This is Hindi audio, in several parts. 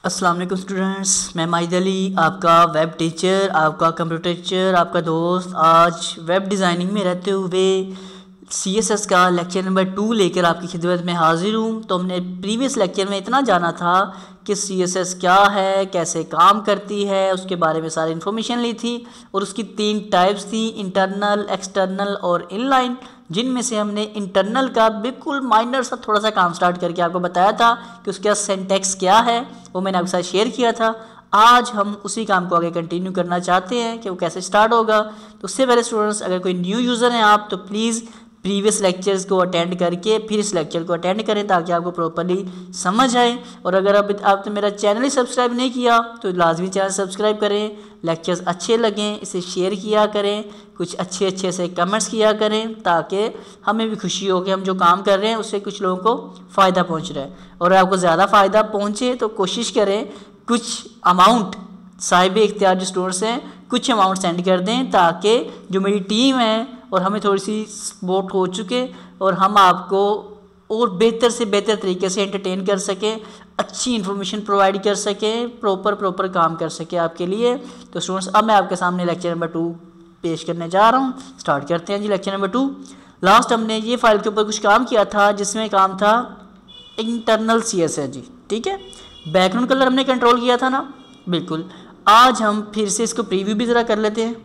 अस्सलाम वालेकुम स्टूडेंट्स, मैं माहिद अली आपका वेब टीचर, आपका कंप्यूटर टीचर, आपका दोस्त। आज वेब डिज़ाइनिंग में रहते हुए CSS का लेक्चर नंबर 2 लेकर आपकी खिदमत में हाजिर हूँ। तो हमने प्रीवियस लेक्चर में इतना जाना था कि CSS क्या है, कैसे काम करती है, उसके बारे में सारी इन्फॉर्मेशन ली थी और उसकी 3 टाइप्स थी, इंटरनल, एक्सटर्नल और इनलाइन, जिनमें से हमने इंटरनल का बिल्कुल माइनर सा थोड़ा सा काम स्टार्ट करके आपको बताया था कि उसका सिंटैक्स क्या है, वो मैंने आपके साथ शेयर किया था। आज हम उसी काम को आगे कंटिन्यू करना चाहते हैं कि वो कैसे स्टार्ट होगा। तो उससे पहले स्टूडेंट्स, अगर कोई न्यू यूज़र हैं आप, तो प्लीज़ प्रीवियस लेक्चर्स को अटेंड करके फिर इस लेक्चर को अटेंड करें ताकि आपको प्रॉपर्ली समझ आए। और अगर आपने मेरा चैनल ही सब्सक्राइब नहीं किया तो लाजमी चैनल सब्सक्राइब करें। लेक्चर्स अच्छे लगें इसे शेयर किया करें, कुछ अच्छे से कमेंट्स किया करें ताकि हमें भी खुशी हो कि हम जो काम कर रहे हैं उससे कुछ लोगों को फ़ायदा पहुंच रहा है। और आपको ज़्यादा फ़ायदा पहुंचे तो कोशिश करें कुछ अमाउंट, साहिब इख्तियार जो स्टूडेंट्स हैं, कुछ अमाउंट सेंड कर दें ताकि जो मेरी टीम है और हमें थोड़ी सी सपोर्ट हो चुके और हम आपको और बेहतर से बेहतर तरीके से एंटरटेन कर सकें, अच्छी इन्फॉर्मेशन प्रोवाइड कर सकें, प्रॉपर काम कर सकें आपके लिए। तो स्टूडेंट्स, अब मैं आपके सामने लेक्चर नंबर 2 पेश करने जा रहा हूँ। स्टार्ट करते हैं जी लेक्चर नंबर 2। लास्ट हमने ये फाइल के ऊपर कुछ काम किया था जिसमें काम था इंटरनल CSS जी, ठीक है। बैकग्राउंड कलर हमने कंट्रोल किया था ना, बिल्कुल। आज हम फिर से इसको प्रीव्यू भी ज़रा कर लेते हैं।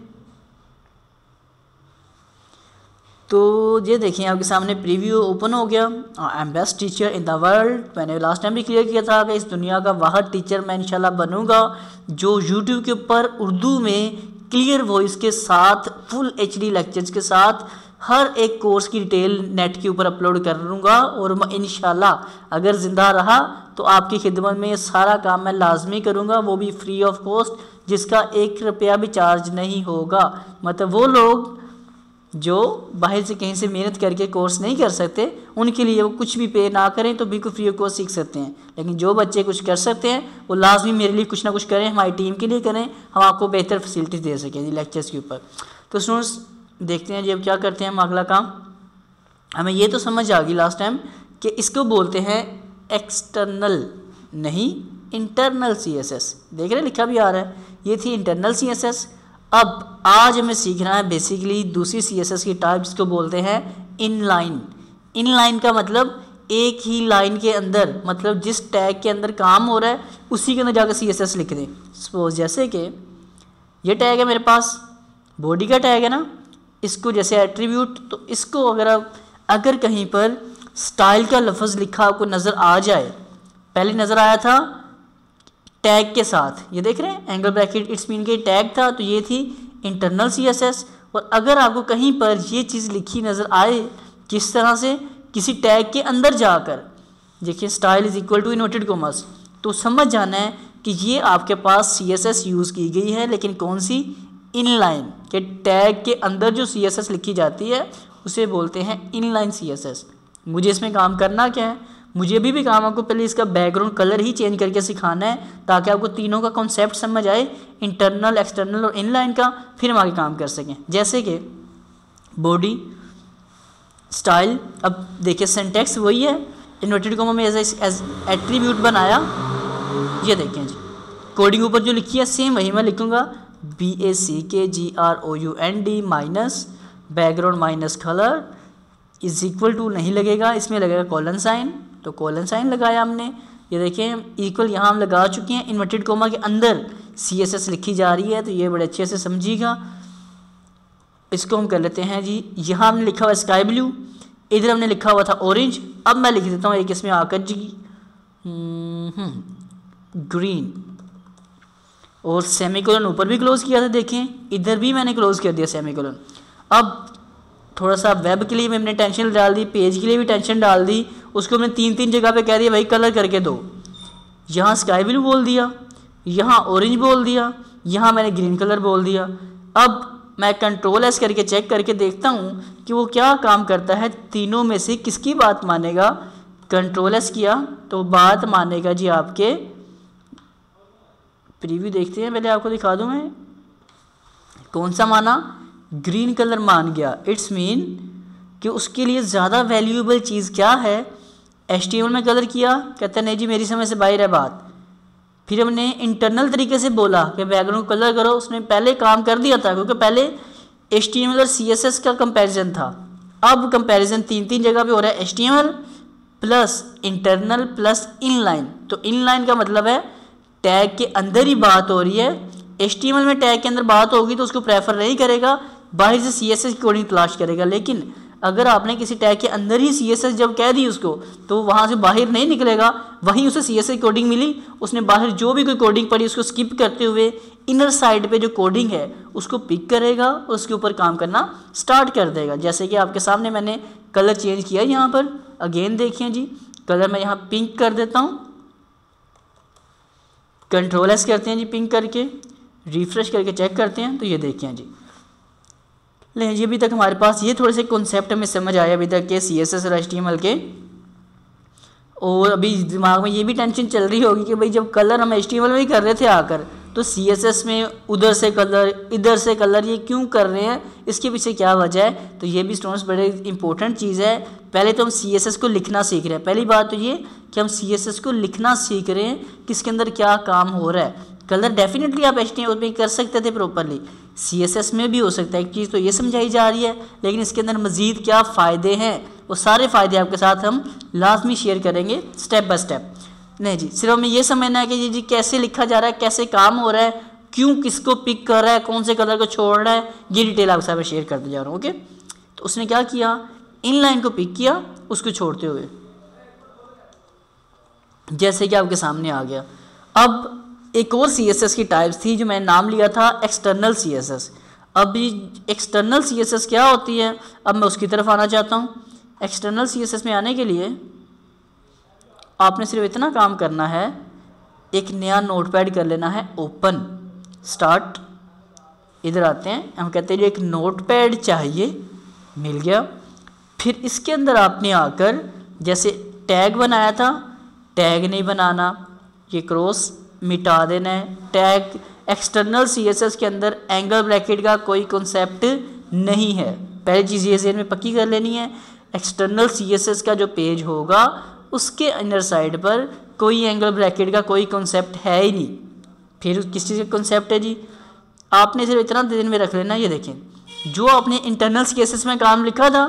तो ये देखें आपके सामने प्रीव्यू ओपन हो गया। I am best teacher in the world. मैंने लास्ट टाइम भी क्लियर किया था कि इस दुनिया का वाहिद टीचर मैं इंशाल्लाह बनूंगा जो यूट्यूब के ऊपर उर्दू में क्लियर वॉइस के साथ फुल HD लेक्चर्स के साथ हर एक कोर्स की डिटेल नेट के ऊपर अपलोड करूँगा। और मैं इंशाल्लाह अगर ज़िंदा रहा तो आपकी खिदमत में ये सारा काम मैं लाजमी करूँगा, वो भी फ्री ऑफ कॉस्ट, जिसका 1 रुपया भी चार्ज नहीं होगा। मतलब वो लोग जो बाहर से कहीं से मेहनत करके कोर्स नहीं कर सकते उनके लिए वो कुछ भी पे ना करें तो बिल्कुल फ्री ऑफ कॉस्ट सीख सकते हैं। लेकिन जो बच्चे कुछ कर सकते हैं वो लाजमी मेरे लिए कुछ ना कुछ करें, हमारी टीम के लिए करें, हम आपको बेहतर फैसिलिटीज़ दे सकें जी लेक्चर्स के ऊपर। तो स्टूडेंट्स देखते हैं जी अब क्या करते हैं हम अगला काम। हमें ये तो समझ आ गई लास्ट टाइम कि इसको बोलते हैं एक्सटर्नल, नहीं इंटरनल CSS। देख रहे हैं लिखा भी आ रहा है, ये थी इंटरनल CSS। अब आज हमें सीखना है बेसिकली दूसरी CSS की टाइप जिसको बोलते हैं इनलाइन। इनलाइन का मतलब एक ही लाइन के अंदर, मतलब जिस टैग के अंदर काम हो रहा है उसी के अंदर जाकर CSS लिख दें। सपोज जैसे कि ये टैग है मेरे पास, बॉडी का टैग है ना, इसको जैसे एट्रीब्यूट, तो इसको अगर कहीं पर स्टाइल का लफ्ज़ लिखा आपको नज़र आ जाए, पहले नज़र आया था टैग के साथ, ये देख रहे हैं एंगल ब्रैकेट, इट्स मीन के टैग था, तो ये थी इंटरनल CSS। और अगर आपको कहीं पर ये चीज़ लिखी नज़र आए किस तरह से, किसी टैग के अंदर जाकर, देखिए style is equal to inverted commas, तो समझ जाना है कि ये आपके पास CSS यूज़ की गई है, लेकिन कौन सी, इनलाइन के टैग के अंदर जो CSS लिखी जाती है उसे बोलते हैं इनलाइन CSS। मुझे इसमें काम करना क्या है, मुझे अभी भी काम आपको पहले इसका बैकग्राउंड कलर ही चेंज करके सिखाना है ताकि आपको तीनों का कॉन्सेप्ट समझ आए, इंटरनल, एक्सटर्नल और इनलाइन का, फिर हम आगे काम कर सकें। जैसे कि बॉडी, स्टाइल, अब देखिए सिंटैक्स वही है, इन्वर्टेड कॉमा में एज एट्रीब्यूट बनाया, ये देखें जी, कोडिंग ऊपर जो लिखी है सेम वही मैं लिखूँगा, BACKGROUND minus background minus colour is equal to नहीं लगेगा, इसमें लगेगा कॉलन साइन, तो कॉलन साइन लगाया हमने। ये देखें इक्वल यहाँ हम लगा चुके हैं, इन्वर्टेड कोमा के अंदर CSS लिखी जा रही है, तो ये बड़े अच्छे से समझिएगा। इसको हम कर लेते हैं जी, यहाँ हमने लिखा हुआ स्काई ब्लू, इधर हमने लिखा हुआ था ऑरेंज, अब मैं लिख देता हूँ एक इसमें आकर जी ग्रीन, और सेमीकोलन ऊपर भी क्लोज किया था, देखें इधर भी मैंने क्लोज कर दिया सेमीकोलन। अब थोड़ा सा वेब के लिए मैंने टेंशन डाल दी, पेज के लिए भी टेंशन डाल दी, उसको मैंने 3 जगह पे कह दिया भाई कलर करके दो। यहाँ स्काई ब्लू बोल दिया, यहाँ ऑरेंज बोल दिया, यहाँ मैंने ग्रीन कलर बोल दिया। अब मैं कंट्रोल S करके चेक करके देखता हूँ कि वो क्या काम करता है, तीनों में से किसकी बात मानेगा। कंट्रोल S किया तो बात मानेगा जी आपके, प्रीव्यू देखते हैं, पहले आपको दिखा दूँ मैं कौन सा माना, ग्रीन कलर मान गया। इट्स मीन कि उसके लिए ज़्यादा वैल्यूएबल चीज़ क्या है, HTML में कलर किया, कहता है नहीं जी मेरी समझ से बाहर है बात, फिर हमने इंटरनल तरीके से बोला कि बैकग्राउंड कलर करो, उसने पहले काम कर दिया था क्योंकि पहले HTML और CSS का कंपैरिजन था। अब कंपैरिजन तीन जगह पे हो रहा है, HTML plus internal plus inline. तो इनलाइन का मतलब है टैग के अंदर ही बात हो रही है। HTML में टैग के अंदर बात होगी तो उसको प्रेफर नहीं करेगा, बाहर से CSS की कोडिंग तलाश करेगा। लेकिन अगर आपने किसी टैग के अंदर ही CSS जब कह दी उसको, तो वहाँ से बाहर नहीं निकलेगा, वहीं उसे CSS कोडिंग मिली, उसने बाहर जो भी कोई कोडिंग पढ़ी उसको स्किप करते हुए इनर साइड पे जो कोडिंग है उसको पिक करेगा और उसके ऊपर काम करना स्टार्ट कर देगा। जैसे कि आपके सामने मैंने कलर चेंज किया यहाँ पर, अगेन देखिए जी, कलर मैं यहाँ पिंक कर देता हूँ, Ctrl+S करते हैं जी, पिंक करके रिफ्रेश करके चेक करते हैं तो ये देखिए जी, लेकिन जी अभी तक हमारे पास ये थोड़े से कॉन्सेप्ट हमें समझ आया अभी तक के CSS और HTML के। और अभी दिमाग में ये भी टेंशन चल रही होगी कि भाई जब कलर हम HTML में ही कर रहे थे आकर, तो CSS में उधर से कलर इधर से कलर ये क्यों कर रहे हैं, इसके पीछे क्या वजह है। तो ये भी स्टूडेंट्स बड़े इंपॉर्टेंट चीज़ है। पहले तो हम CSS को लिखना सीख रहे हैं, पहली बात तो ये कि हम CSS को लिखना सीख रहे हैं, किसके अंदर क्या काम हो रहा है। कलर डेफिनेटली आप HTML में कर सकते थे प्रॉपरली, CSS में भी हो सकता है, एक चीज़ तो ये समझाई जा रही है, लेकिन इसके अंदर मज़ीद क्या फ़ायदे हैं वो सारे फ़ायदे आपके साथ हम लाजमी शेयर करेंगे स्टेप बाय स्टेप। नहीं जी, सिर्फ हमें ये समझना है कि जी कैसे लिखा जा रहा है, कैसे काम हो रहा है, क्यों किसको पिक कर रहा है, कौन से कलर को छोड़ रहा है, ये डिटेल आपके साथ शेयर करते जा रहा हूँ। ओके, तो उसने क्या किया, इन लाइन को पिक किया उसको छोड़ते हुए, जैसे कि आपके सामने आ गया। अब एक और CSS की टाइप्स थी जो मैंने नाम लिया था एक्सटर्नल CSS। अब एक्सटर्नल CSS क्या होती है, अब मैं उसकी तरफ आना चाहता हूँ। एक्सटर्नल CSS में आने के लिए आपने सिर्फ इतना काम करना है, एक नया नोटपैड कर लेना है, ओपन स्टार्ट, इधर आते हैं, हम कहते हैं एक नोटपैड चाहिए, मिल गया। फिर इसके अंदर आपने आकर जैसे टैग बनाया था, टैग नहीं बनाना, ये क्रॉस मिटा देना है। टैग एक्सटर्नल CSS के अंदर एंगल ब्रैकेट का कोई कॉन्सेप्ट नहीं है, पहली चीज़ ये ज़हन में पक्की कर लेनी है। एक्सटर्नल CSS का जो पेज होगा उसके इनर साइड पर कोई एंगल ब्रैकेट का कोई कॉन्सेप्ट है ही नहीं। फिर किस चीज़ का कॉन्सेप्ट है जी, आपने सिर्फ इतना दिन में रख लेना। ये देखें, जो आपने इंटरनल CSS में काम लिखा था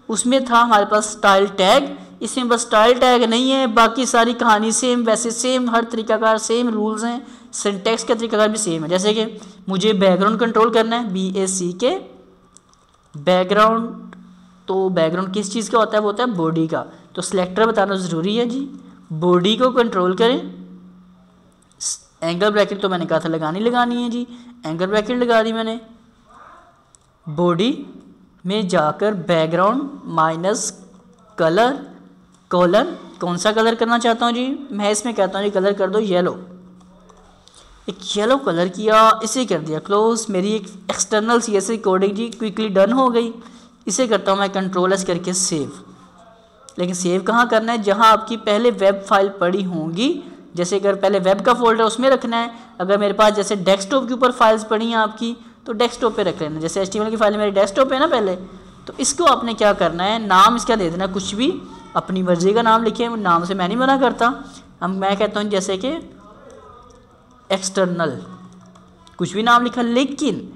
उसमें था हमारे पास स्टाइल टैग, इसमें बस स्टाइल टैग नहीं है, बाकी सारी कहानी सेम, वैसे सेम, हर तरीकाकार सेम रूल्स हैं, सिंटैक्स का तरीकाकार भी सेम है। जैसे कि मुझे बैकग्राउंड कंट्रोल करना है, BACK बैकग्राउंड, तो बैकग्राउंड किस चीज़ का होता है, वो होता है बॉडी का, तो सिलेक्टर बताना ज़रूरी है जी। बॉडी को कंट्रोल करें, एंगल ब्रैकेट तो मैंने कहा था लगानी है जी, एंगल ब्रैकेट लगा दी मैंने। बॉडी में जाकर बैकग्राउंड माइनस कलर कॉलन, कौन सा कलर करना चाहता हूँ जी, मैं इसमें कहता हूँ जी कलर कर दो येलो, एक येलो कलर किया, इसे कर दिया क्लोज। मेरी एक एक्सटर्नल CSS कोडिंग जी क्विकली डन हो गई। इसे करता हूँ मैं Ctrl+S करके सेव। लेकिन सेव कहाँ करना है, जहाँ आपकी पहले वेब फाइल पड़ी होंगी, जैसे अगर पहले वेब का फोल्डर उसमें रखना है, अगर मेरे पास जैसे डेस्कटॉप के ऊपर फाइल्स पड़ी हैं आपकी तो डेस्कटॉप पे रख लेना। जैसे HTML की फाइल मेरी डेस्कटॉप है ना पहले, तो इसको आपने क्या करना है, नाम इसका दे देना, कुछ भी अपनी मर्जी का नाम लिखे, नाम से मैं नहीं मना करता। मैं कहता हूँ जैसे कि एक्सटर्नल, कुछ भी नाम लिखा, लेकिन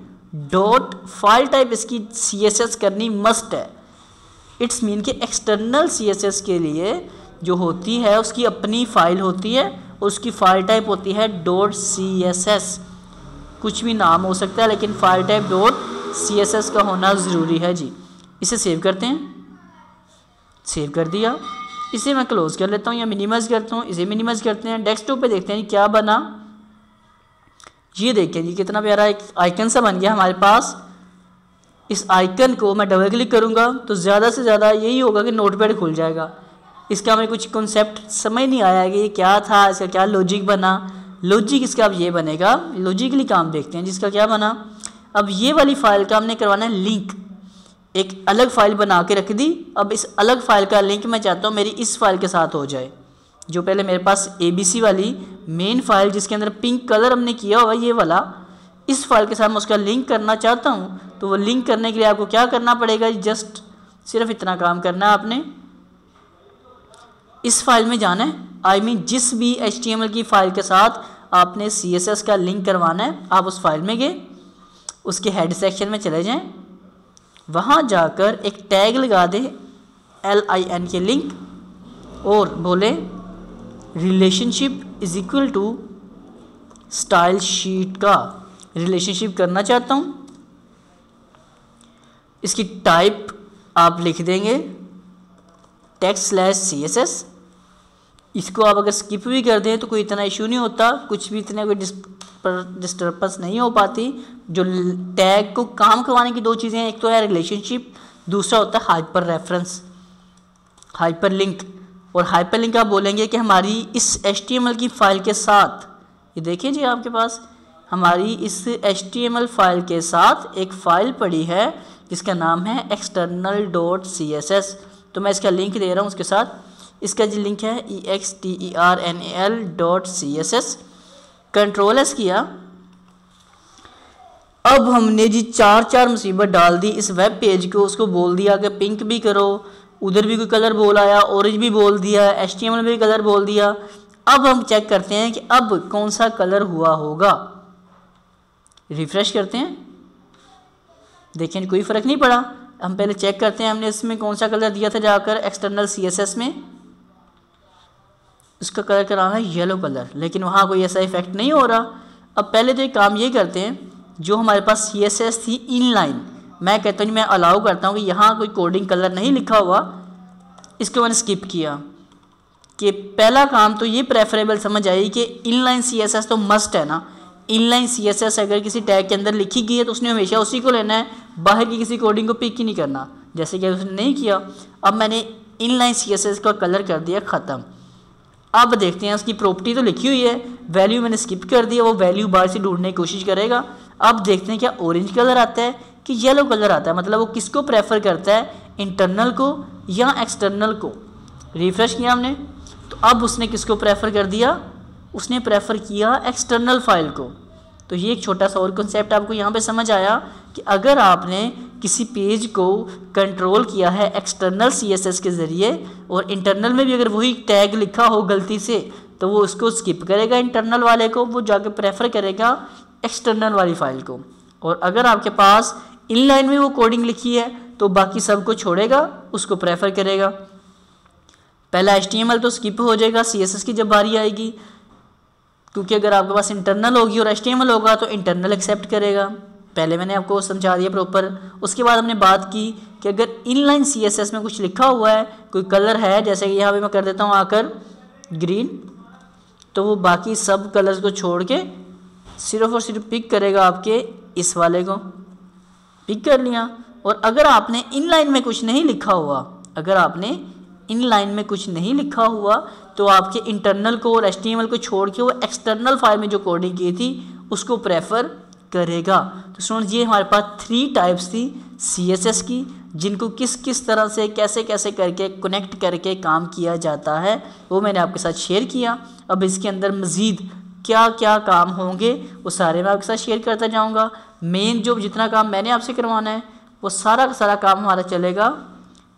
डॉट फाइल टाइप इसकी CSS करनी मस्ट है। इट्स मीन कि एक्सटर्नल CSS के लिए जो होती है उसकी अपनी फाइल होती है, उसकी फाइल टाइप होती है .css। कुछ भी नाम हो सकता है लेकिन फाइल टाइप .css का होना ज़रूरी है जी। इसे सेव करते हैं, सेव कर दिया, इसे मैं क्लोज कर लेता हूँ या मिनिमाइज करता हूँ, इसे मिनिमाइज करते हैं। डेस्कटॉप पे देखते हैं क्या बना, ये देखिए जी कितना प्यारा एक आइकन सा बन गया हमारे पास। इस आइकन को मैं डबल क्लिक करूँगा तो ज़्यादा से ज़्यादा यही होगा कि नोटपैड खुल जाएगा। इसका हमें कुछ कॉन्सेप्ट समझ नहीं आया कि ये क्या था, इसका क्या लॉजिक बना। लॉजिक इसका अब ये बनेगा, लॉजिकली काम देखते हैं जिसका क्या बना। अब ये वाली फाइल का हमने करवाना है लिंक, एक अलग फाइल बना के रख दी। अब इस अलग फाइल का लिंक मैं चाहता हूँ मेरी इस फाइल के साथ हो जाए, जो पहले मेरे पास ABC वाली मेन फाइल जिसके अंदर पिंक कलर हमने किया होगा ये वाला, इस फाइल के साथ मैं उसका लिंक करना चाहता हूँ। तो वो लिंक करने के लिए आपको क्या करना पड़ेगा, जस्ट सिर्फ इतना काम करना है, आपने इस फाइल में जाना है। जिस भी HTML की फाइल के साथ आपने CSS का लिंक करवाना है। आप उस फाइल में गए, उसके हेड सेक्शन में चले जाएं, वहाँ जाकर एक टैग लगा दें LIN के लिंक और बोले relationship is equal to style sheet का रिलेशनशिप करना चाहता हूँ। इसकी टाइप आप लिख देंगे text/CSS। इसको आप अगर स्किप भी कर दें तो कोई इतना इशू नहीं होता, कुछ भी इतना कोई डिस्टर्बेंस नहीं हो पाती। जो टैग को काम करवाने की दो चीज़ें हैं, एक तो है रिलेशनशिप, दूसरा होता है हाइपर रेफरेंस, हाइपर लिंक। और हाइपर लिंक आप बोलेंगे कि हमारी इस HTML की फ़ाइल के साथ, ये देखिए जी आपके पास हमारी इस HTML फाइल के साथ एक फ़ाइल पड़ी है जिसका नाम है external.css। तो मैं इसका लिंक दे रहा हूँ उसके साथ। इसका जो लिंक है external.css। Ctrl+S किया। अब हमने जी चार मुसीबत डाल दी इस वेब पेज को। उसको बोल दिया कि पिंक भी करो, उधर भी कोई कलर बोल आया, ऑरेंज भी बोल दिया, HTML भी कलर बोल दिया। अब हम चेक करते हैं कि अब कौन सा कलर हुआ होगा। रिफ्रेश करते हैं, देखें कोई फ़र्क नहीं पड़ा। हम पहले चेक करते हैं हमने इसमें कौन सा कलर दिया था, जाकर एक्सटर्नल CSS में इसका कलर कराना है येलो कलर, लेकिन वहाँ कोई ऐसा इफेक्ट नहीं हो रहा। अब पहले तो एक काम ये करते हैं, जो हमारे पास CSS थी इनलाइन, मैं कहता हूँ मैं अलाउ करता हूँ कि यहाँ कोई कोडिंग कलर नहीं लिखा हुआ, इसको मैंने स्किप किया। कि पहला काम तो ये प्रेफरेबल समझ आई कि इनलाइन CSS तो मस्ट है ना। इनलाइन CSS अगर किसी टैग के अंदर लिखी गई है तो उसने हमेशा उसी को लेना है, बाहर की किसी कोडिंग को पिक ही नहीं करना, जैसे कि उसने नहीं किया। अब मैंने इनलाइन CSS का कलर कर दिया ख़त्म। अब देखते हैं उसकी प्रॉपर्टी तो लिखी हुई है, वैल्यू मैंने स्किप कर दिया, वो वैल्यू बाहर से ढूंढने की कोशिश करेगा। अब देखते हैं क्या ऑरेंज कलर आता है कि येलो कलर आता है, मतलब वो किसको प्रेफर करता है, इंटरनल को या एक्सटर्नल को। रिफ्रेश किया हमने तो अब उसने किसको प्रेफर कर दिया, उसने प्रेफर किया एक्सटर्नल फाइल को। तो ये एक छोटा सा और कॉन्सेप्ट आपको यहाँ पे समझ आया कि अगर आपने किसी पेज को कंट्रोल किया है एक्सटर्नल CSS के ज़रिए और इंटरनल में भी अगर वही टैग लिखा हो गलती से, तो वो उसको स्किप करेगा इंटरनल वाले को, वो जाके प्रेफर करेगा एक्सटर्नल वाली फ़ाइल को। और अगर आपके पास इनलाइन में वो कोडिंग लिखी है तो बाकी सब को छोड़ेगा, उसको प्रेफर करेगा। पहला HTML तो स्किप हो जाएगा, CSS की जब बारी आएगी, क्योंकि अगर आपके पास इंटरनल होगी और HTML होगा तो इंटरनल एक्सेप्ट करेगा। पहले मैंने आपको समझा दिया प्रॉपर। उसके बाद हमने बात की कि अगर इनलाइन CSS में कुछ लिखा हुआ है, कोई कलर है, जैसे कि यहाँ पे मैं कर देता हूँ आकर ग्रीन, तो वो बाकी सब कलर्स को छोड़ के सिर्फ और सिर्फ पिक करेगा आपके इस वाले को, पिक कर लिया। और अगर आपने इनलाइन में कुछ नहीं लिखा हुआ, अगर आपने इनलाइन में कुछ नहीं लिखा हुआ तो आपके इंटरनल को और HTML को छोड़ के वो एक्सटर्नल फाइल में जो कोडिंग की थी उसको प्रेफर करेगा। तो स्टूडेंट्स ये हमारे पास 3 टाइप्स थी CSS की, जिनको किस किस तरह से कैसे कैसे करके कनेक्ट करके काम किया जाता है वो मैंने आपके साथ शेयर किया। अब इसके अंदर मज़ीद क्या क्या काम होंगे वो सारे मैं आपके साथ शेयर करता जाऊँगा। मेन जो जितना काम मैंने आपसे करवाना है वो सारा का सारा काम हमारा चलेगा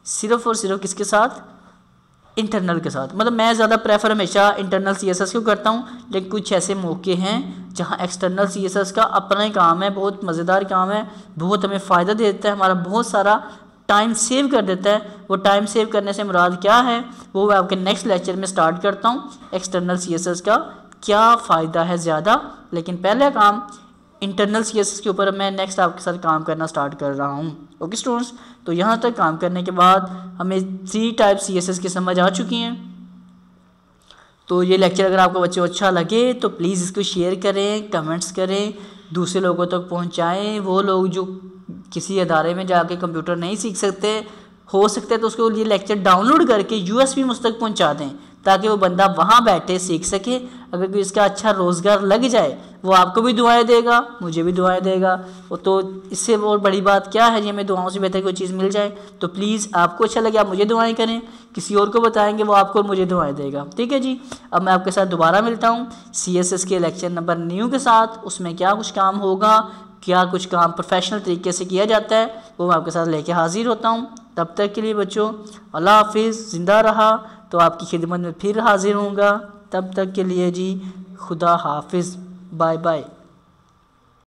सिर्फ़ और सिर्फ किसके साथ, इंटरनल के साथ। मतलब मैं ज़्यादा प्रेफर हमेशा इंटरनल CSS को करता हूँ, लेकिन कुछ ऐसे मौके हैं जहाँ एक्सटर्नल CSS का अपना ही काम है, बहुत मज़ेदार काम है, बहुत हमें फ़ायदा देता है, हमारा बहुत सारा टाइम सेव कर देता है। वो टाइम सेव करने से मुराद क्या है वो मैं आपके नेक्स्ट लेक्चर में स्टार्ट करता हूँ, एक्सटर्नल CSS का क्या फ़ायदा है ज़्यादा। लेकिन पहले काम इंटरनल CSS के ऊपर मैं नेक्स्ट आपके साथ काम करना स्टार्ट कर रहा हूँ। ओके स्टूडेंट्स, तो यहाँ तक काम करने के बाद हमें 3 टाइप CSS की समझ आ चुकी हैं। तो ये लेक्चर अगर आपको बच्चों अच्छा लगे तो प्लीज़ इसको शेयर करें, कमेंट्स करें, दूसरे लोगों तक पहुँचाएँ। वो लोग जो किसी अदारे में जाके कंप्यूटर नहीं सीख सकते, हो सकता है तो उसको ये लेक्चर डाउनलोड करके USB में उस तक पहुँचा दें, ताकि वो बंदा वहाँ बैठे सीख सके। अगर कोई इसका अच्छा रोज़गार लग जाए वो आपको भी दुआएं देगा, मुझे भी दुआएं देगा। वो तो इससे और बड़ी बात क्या है, ये हमें दुआओं से बेहतर कोई चीज़ मिल जाए। तो प्लीज़ आपको अच्छा लगे आप मुझे दुआएं करें, किसी और को बताएंगे वो आपको और मुझे दुआएं देगा। ठीक है जी, अब मैं आपके साथ दोबारा मिलता हूँ CSS के लेक्चर नंबर 9 के साथ। उसमें क्या कुछ काम होगा, क्या कुछ काम प्रोफेशनल तरीके से किया जाता है, वो मैं आपके साथ लेके हाजिर होता हूँ। तब तक के लिए बच्चों अल्लाह हाफिज़। ज़िंदा रहा तो आपकी खिदमत में फिर हाजिर होऊंगा। तब तक के लिए जी खुदा हाफिज़, बाय बाय।